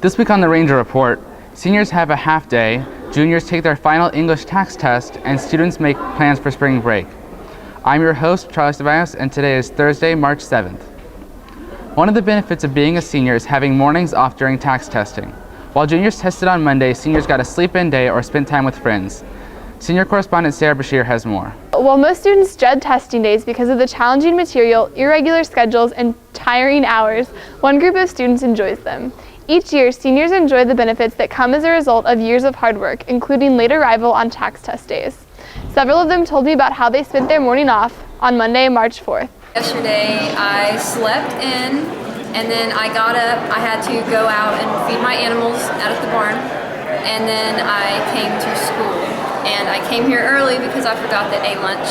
This week on the Ranger Report, seniors have a half day, juniors take their final English tax test, and students make plans for spring break. I'm your host, Charlie Ceballos, and today is Thursday, March 7th. One of the benefits of being a senior is having mornings off during tax testing. While juniors tested on Monday, seniors got a sleep-in day or spent time with friends. Senior correspondent Sarah Bashir has more. While most students dread testing days because of the challenging material, irregular schedules, and tiring hours, one group of students enjoys them. Each year, seniors enjoy the benefits that come as a result of years of hard work, including late arrival on tax test days. Several of them told me about how they spent their morning off on Monday, March 4th. Yesterday, I slept in, and then I got up. I had to go out and feed my animals out at the barn, and then I came to school. And I came here early because I forgot that A-lunch.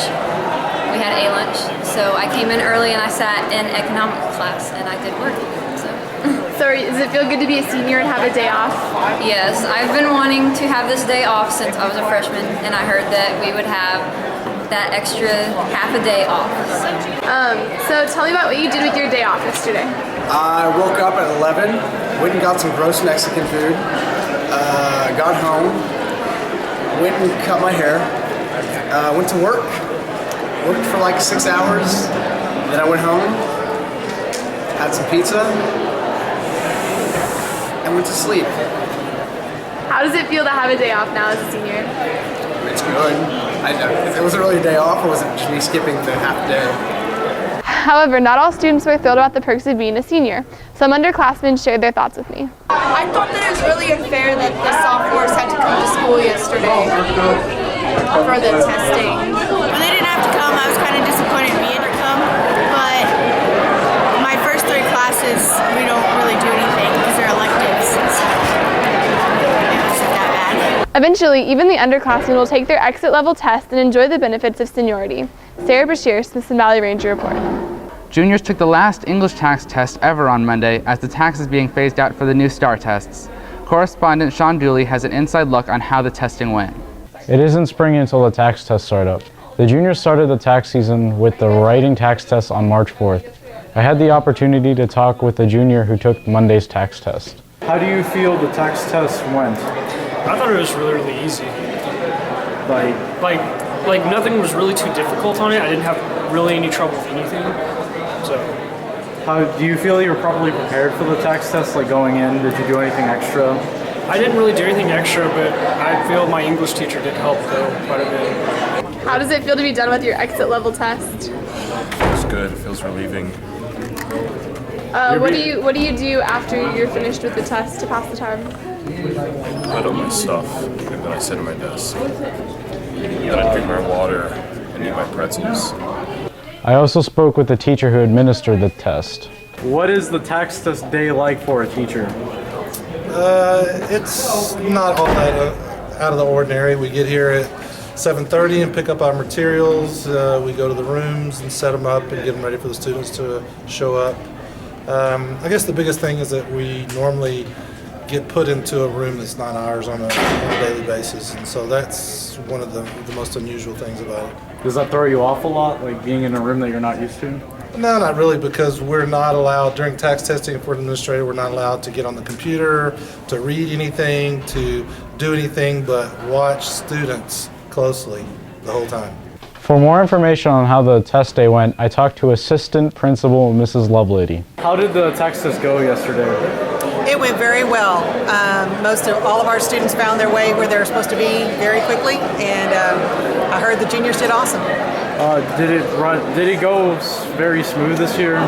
We had A-lunch, so I came in early and I sat in economics class, and I did work. So does it feel good to be a senior and have a day off? Yes, I've been wanting to have this day off since I was a freshman, and I heard that we would have that extra half a day off. So tell me about what you did with your day off yesterday. I woke up at 11, went and got some gross Mexican food, got home, went and cut my hair, went to work, worked for like 6 hours, then I went home, had some pizza, and went to sleep. How does it feel to have a day off now as a senior? It's good. It wasn't really a day off, or was it just me skipping the half day? However, not all students were thrilled about the perks of being a senior. Some underclassmen shared their thoughts with me. I thought that it was really unfair that the sophomores had to come to school yesterday for the testing. When they didn't have to come, I was kind of disappointed we had to come, but my first 3 classes, we don't really do anything because they're electives, so it wasn't that bad. Eventually, even the underclassmen will take their exit level test and enjoy the benefits of seniority. Sarah Bashir, Smithson Valley Ranger Report. Juniors took the last English tax test ever on Monday as the tax is being phased out for the new STAR tests. Correspondent Sean Dooley has an inside look on how the testing went. It isn't spring until the tax tests start up. The juniors started the tax season with the writing tax test on March 4th. I had the opportunity to talk with a junior who took Monday's tax test. How do you feel the tax test went? I thought it was really easy. Like nothing was really too difficult on it. I didn't have really any trouble with anything. So, how do you feel you were properly prepared for the tax test? Like going in, did you do anything extra? I didn't really do anything extra, but I feel my English teacher did help though quite a bit. How does it feel to be done with your exit level test? It's good. It feels relieving. What do you do after you're finished with the test to pass the time? I do my stuff, and then I sit at my desk. Then I drink my water and eat my pretzels. I also spoke with the teacher who administered the test. What is the tax test day like for a teacher? It's not all that out of the ordinary. We get here at 7:30 and pick up our materials. We go to the rooms and set them up and get them ready for the students to show up. I guess the biggest thing is that we normally get put into a room that's not ours on a daily basis, and so that's one of the most unusual things about it. Does that throw you off a lot, like being in a room that you're not used to? No, not really, because we're not allowed, during tax testing for an administrator, we're not allowed to get on the computer, to read anything, to do anything but watch students closely the whole time. For more information on how the test day went, I talked to Assistant Principal Mrs. Lovelady. How did the tax test go yesterday? It went very well. All of our students found their way where they were supposed to be very quickly, and I heard the juniors did awesome. Did it go very smooth this year?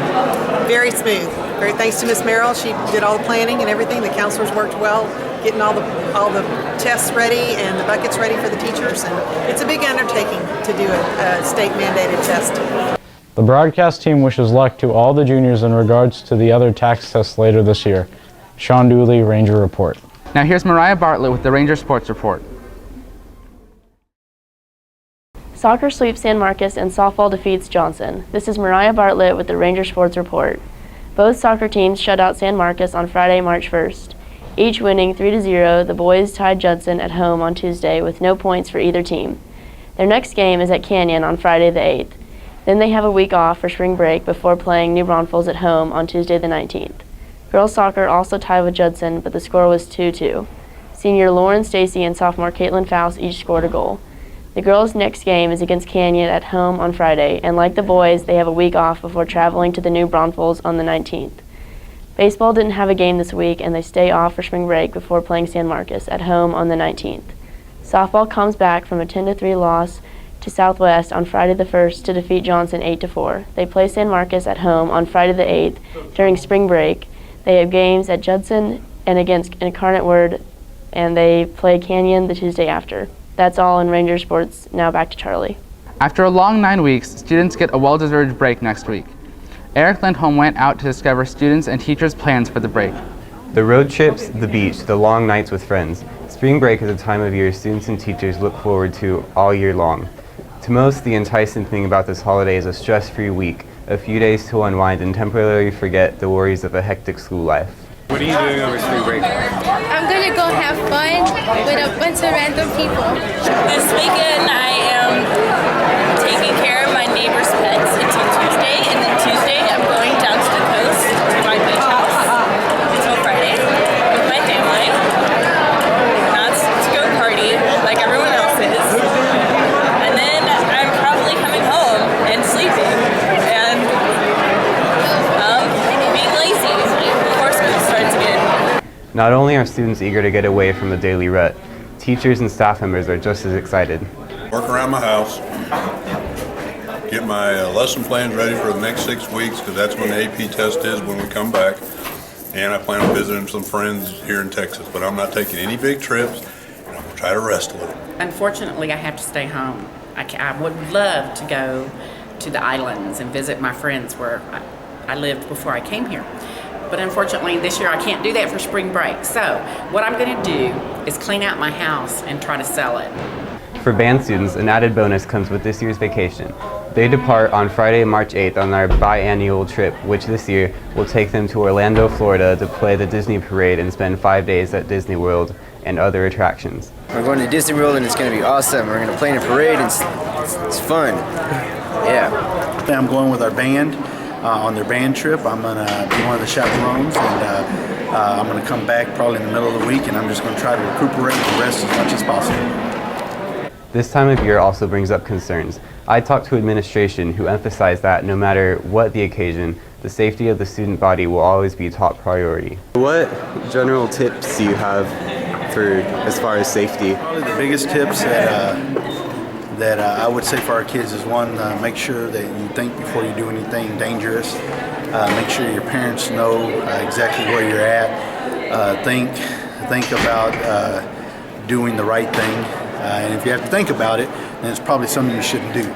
Very smooth. Very thanks to Miss Merrill. She did all the planning and everything. The counselors worked well, getting all the tests ready and the buckets ready for the teachers. And it's a big undertaking to do a state mandated test. The broadcast team wishes luck to all the juniors in regards to the other tax tests later this year. Sean Dooley, Ranger Report. Now here's Mariah Bartlett with the Ranger Sports Report. Soccer sweeps San Marcos and softball defeats Johnson. This is Mariah Bartlett with the Ranger Sports Report. Both soccer teams shut out San Marcos on Friday, March 1st. Each winning 3-0, the boys tied Judson at home on Tuesday with no points for either team. Their next game is at Canyon on Friday the 8th. Then they have a week off for spring break before playing New Braunfels at home on Tuesday the 19th. Girls soccer also tied with Judson, but the score was 2-2. Senior Lauren Stacy and sophomore Caitlin Faust each scored a goal. The girls' next game is against Canyon at home on Friday, and like the boys, they have a week off before traveling to the New Braunfels on the 19th. Baseball didn't have a game this week, and they stay off for spring break before playing San Marcos at home on the 19th. Softball comes back from a 10-3 loss to Southwest on Friday the 1st to defeat Johnson 8-4. They play San Marcos at home on Friday the 8th during spring break. They have games at Judson and against Incarnate Word, and they play Canyon the Tuesday after. That's all in Ranger Sports. Now back to Charlie. After a long 9 weeks, students get a well-deserved break next week. Eric Lindholm went out to discover students' and teachers' plans for the break. The road trips, the beach, the long nights with friends. Spring break is a time of year students and teachers look forward to all year long. To most, the enticing thing about this holiday is a stress-free week, a few days to unwind and temporarily forget the worries of a hectic school life. What are you doing over spring break? I'm going to go have fun with a bunch of random people. This weekend I am taking care of my neighbor's pets until Tuesday, and then Tuesday I'm going down to the coast to my beach house until Friday with my family. Not to go party like everyone else is. And then I'm probably coming home and sleeping and being lazy before school starts again. Not only are students eager to get away from the daily rut, teachers and staff members are just as excited. Work around my house, get my lesson plans ready for the next 6 weeks because that's when the AP test is when we come back. And I plan on visiting some friends here in Texas, but I'm not taking any big trips, and I'm going to try to rest a little. Unfortunately, I have to stay home. I would love to go to the islands and visit my friends where I lived before I came here. But unfortunately, this year I can't do that for spring break. So what I'm going to do is clean out my house and try to sell it. For band students, an added bonus comes with this year's vacation. They depart on Friday, March 8th on our biannual trip, which this year will take them to Orlando, Florida to play the Disney Parade and spend 5 days at Disney World and other attractions. We're going to Disney World and it's going to be awesome. We're going to play in a parade and it's fun. Yeah. I'm going with our band on their band trip. I'm going to be one of the chaperones, and I'm going to come back probably in the middle of the week, and I'm just going to try to recuperate and rest as much as possible. This time of year also brings up concerns. I talked to administration who emphasized that no matter what the occasion, the safety of the student body will always be top priority. What general tips do you have for as far as safety? Probably the biggest tips that I would say for our kids is one, make sure that you think before you do anything dangerous. Make sure your parents know exactly where you're at. Think about doing the right thing. And if you have to think about it, then it's probably something you shouldn't do.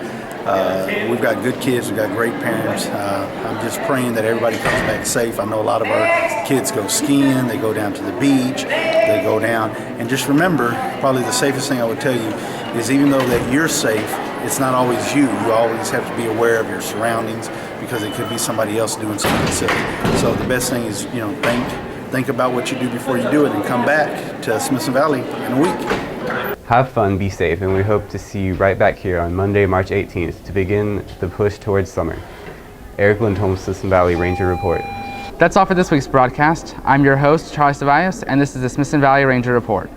We've got good kids, we've got great parents. I'm just praying that everybody comes back safe. I know a lot of our kids go skiing, they go down to the beach, they go down. And just remember, probably the safest thing I would tell you is even though that you're safe, it's not always you. You always have to be aware of your surroundings because it could be somebody else doing something silly. So the best thing is, think about what you do before you do it and come back to Smithson Valley in a week. Have fun, be safe, and we hope to see you right back here on Monday, March 18th to begin the push towards summer. Eric Lindholm, Smithson Valley Ranger Report. That's all for this week's broadcast. I'm your host, Charlie Ceballos, and this is the Smithson Valley Ranger Report.